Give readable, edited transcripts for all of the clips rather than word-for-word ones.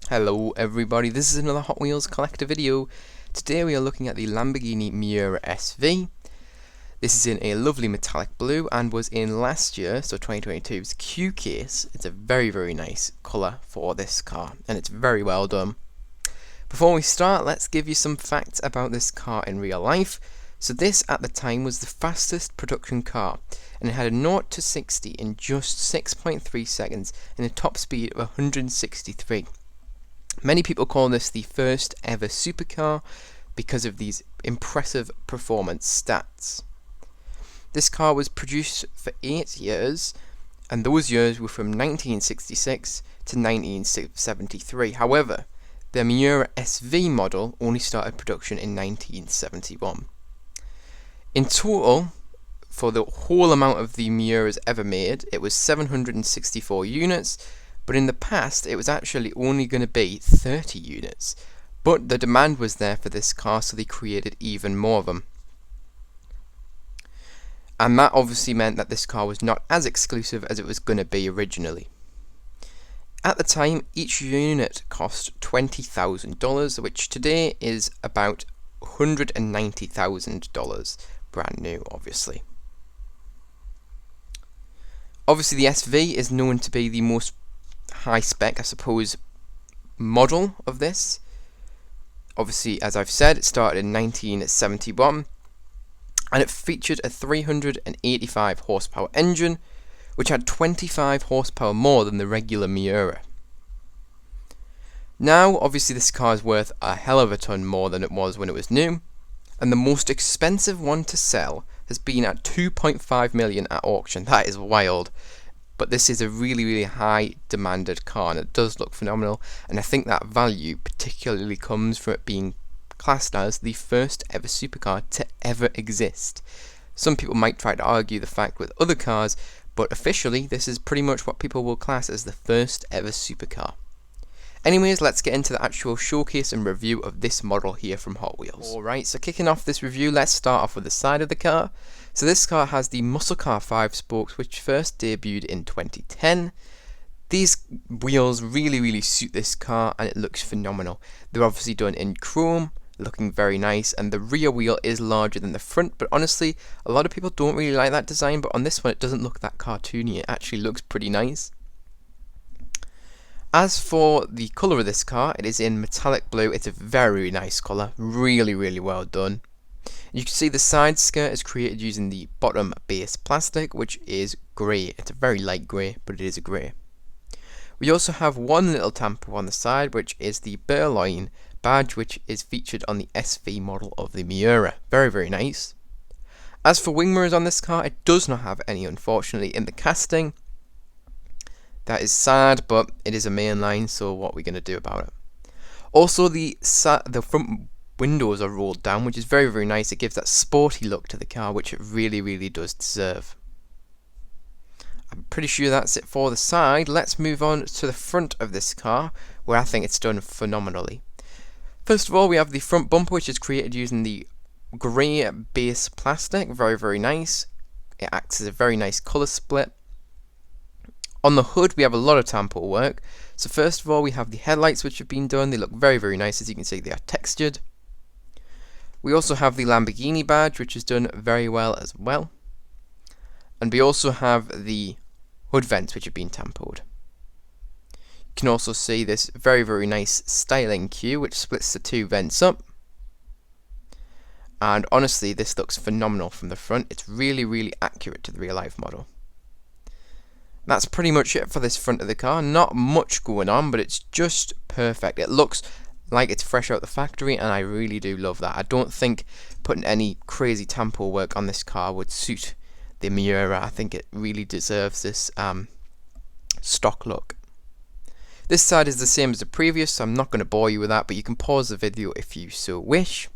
Hello everybody, this is another Hot Wheels collector video. Today we are looking at the Lamborghini Miura SV. This is in a lovely metallic blue and was in last year, so 2022's Q case. It's a very nice colour for this car and it's very well done. Before we start, let's give you some facts about this car in real life. So this at the time was the fastest production car and it had a 0 to 60 in just 6.3 seconds and a top speed of 163. Many people call this the first ever supercar because of these impressive performance stats. This car was produced for 8 years, and those years were from 1966 to 1973. However, the Miura SV model only started production in 1971. In total, for the whole amount of the Miuras ever made, it was 764 units, but in the past it was actually only going to be 30 units. But the demand was there for this car, so they created even more of them. And that obviously meant that this car was not as exclusive as it was going to be originally. At the time, each unit cost $20,000, which today is about $190,000, brand new obviously. Obviously the SV is known to be the most high spec, I suppose, model of this. Obviously, as I've said, it started in 1971 and it featured a 385 horsepower engine which had 25 horsepower more than the regular Miura. Now obviously this car is worth a hell of a ton more than it was when it was new, and the most expensive one to sell has been at $2.5 million at auction. That is wild. But this is a really high demanded car and it does look phenomenal, and I think that value particularly comes from it being classed as the first ever supercar to ever exist. Some people might try to argue the fact with other cars, but officially this is pretty much what people will class as the first ever supercar. Anyways, let's get into the actual showcase and review of this model here from Hot Wheels. Alright, so kicking off this review, let's start off with the side of the car. So this car has the Muscle Car 5 spokes, which first debuted in 2010. These wheels really suit this car and it looks phenomenal. They're obviously done in chrome, looking very nice, and the rear wheel is larger than the front, but honestly, a lot of people don't really like that design, but on this one it doesn't look that cartoony, it actually looks pretty nice. As for the colour of this car, it is in metallic blue. It's a very nice colour, really well done. You can see the side skirt is created using the bottom base plastic, which is grey. It's a very light grey, but it is a grey. We also have one little tamper on the side, which is the Burloin badge, which is featured on the SV model of the Miura. Very nice. As for wing mirrors on this car, it does not have any, unfortunately, in the casting. That is sad, but it is a mainline, so what are we going to do about it? Also, the front windows are rolled down, which is very nice. It gives that sporty look to the car, which it really does deserve. I'm pretty sure that's it for the side. Let's move on to the front of this car, where I think it's done phenomenally. First of all, we have the front bumper, which is created using the grey base plastic. Very nice. It acts as a very nice colour split. On the hood we have a lot of tampo work. So first of all we have the headlights which have been done. They look very nice. As you can see, they are textured. We also have the Lamborghini badge, which is done very well as well. And we also have the hood vents which have been tampoed. You can also see this very nice styling cue which splits the two vents up. And honestly, this looks phenomenal from the front. It's really accurate to the real life model. That's pretty much it for this front of the car. Not much going on, but it's just perfect. It looks like it's fresh out the factory, and I really do love that. I don't think putting any crazy tampo work on this car would suit the Miura. I think it really deserves this stock look. This side is the same as the previous, so I'm not going to bore you with that, but you can pause the video if you so wish.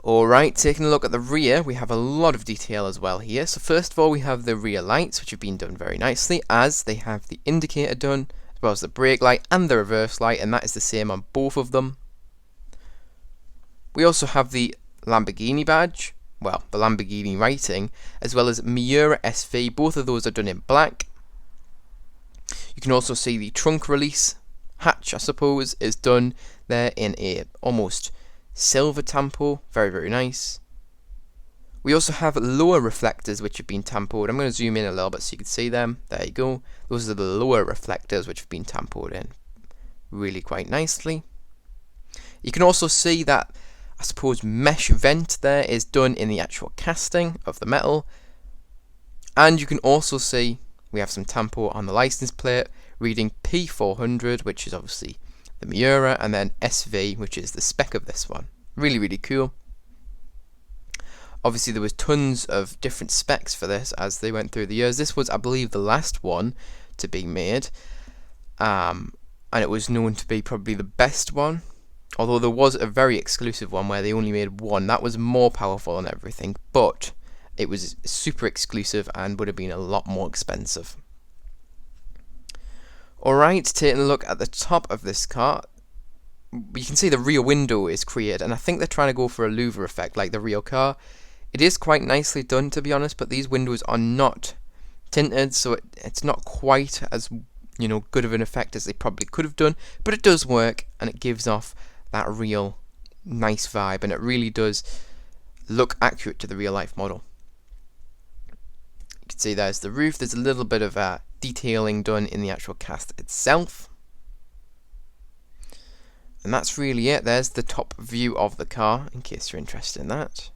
Alright, taking a look at the rear, we have a lot of detail as well here. So first of all we have the rear lights, which have been done very nicely, as they have the indicator done, as well as the brake light and the reverse light, and that is the same on both of them. We also have the Lamborghini badge, well, the Lamborghini writing, as well as Miura SV. Both of those are done in black. can also see the trunk release hatch, I suppose, is done there in a almost silver tampo. Very, very nice. We also have lower reflectors which have been tampoed. I'm going to zoom in a little bit so you can see them. There you go. Those are the lower reflectors which have been tampoed in really quite nicely. You can also see that, I suppose, mesh vent there is done in the actual casting of the metal. And you can also see we have some tampo on the license plate reading P400, which is obviously the Miura, and then SV, which is the spec of this one. Really, really cool. Obviously there was tons of different specs for this as they went through the years. This was, I believe, the last one to be made, and it was known to be probably the best one, although there was a very exclusive one where they only made one. That was more powerful and everything, but it was super exclusive and would have been a lot more expensive. Alright, taking a look at the top of this car, you can see the rear window is created, and I think they're trying to go for a louver effect like the real car. It is quite nicely done, to be honest, but these windows are not tinted, so it's not quite as, you know, good of an effect as they probably could have done, but it does work and it gives off that real nice vibe, and it really does look accurate to the real life model. You can see there's the roof. There's a little bit of detailing done in the actual cast itself. And that's really it. There's the top view of the car, in case you're interested in that.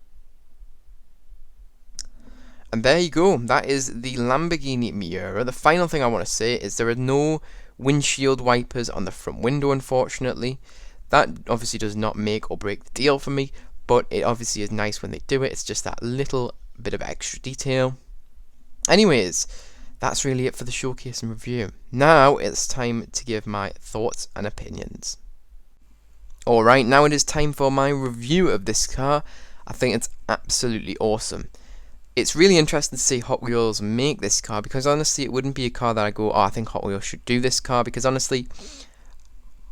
And there you go, that is the Lamborghini Miura. The final thing I want to say is there are no windshield wipers on the front window, unfortunately. That obviously does not make or break the deal for me, but it obviously is nice when they do it. It's just that little bit of extra detail. Anyways, that's really it for the showcase and review. Now it's time to give my thoughts and opinions. Alright, now it is time for my review of this car. I think it's absolutely awesome. It's really interesting to see Hot Wheels make this car, because honestly it wouldn't be a car that I go, oh, I think Hot Wheels should do this car, because honestly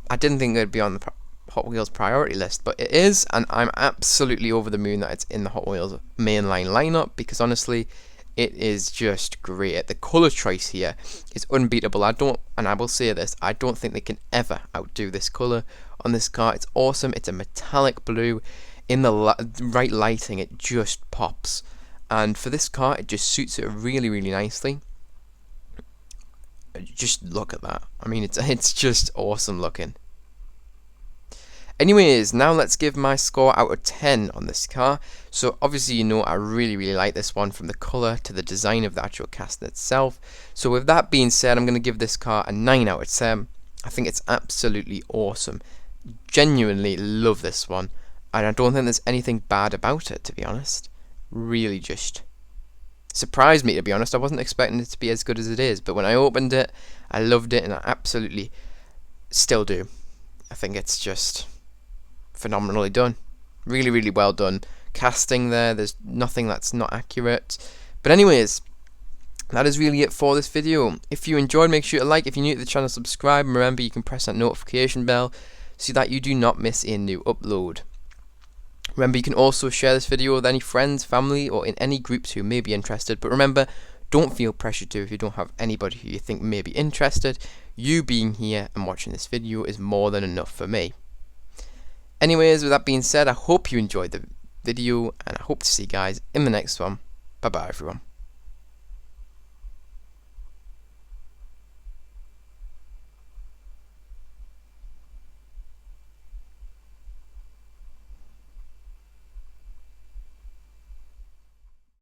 I didn't think it would be on the Hot Wheels priority list, but it is, and I'm absolutely over the moon that it's in the Hot Wheels mainline lineup, because honestly it is just great. The colour choice here is unbeatable. I will say this, I don't think they can ever outdo this colour on this car. It's awesome. It's a metallic blue. In the right lighting it just pops. And for this car, it just suits it really, really nicely. Just look at that. I mean, it's just awesome looking. Anyways, now let's give my score out of 10 on this car. So obviously, you know, I really, really like this one, from the colour to the design of the actual cast itself. So with that being said, I'm going to give this car a 9 out of 10. I think it's absolutely awesome. Genuinely love this one. And I don't think there's anything bad about it, to be honest. Really just surprised me, to be honest. I wasn't expecting it to be as good as it is, but when I opened it I loved it, and I absolutely still do. I think it's just phenomenally done. Really, really well done. Casting there's nothing that's not accurate. But anyways, that is really it for this video. If you enjoyed, make sure to like. If you're new to the channel, subscribe, and remember you can press that notification bell so that you do not miss a new upload. Remember, you can also share this video with any friends, family, or in any groups who may be interested. But remember, don't feel pressured to if you don't have anybody who you think may be interested. You being here and watching this video is more than enough for me. Anyways, with that being said, I hope you enjoyed the video, and I hope to see you guys in the next one. Bye bye, everyone.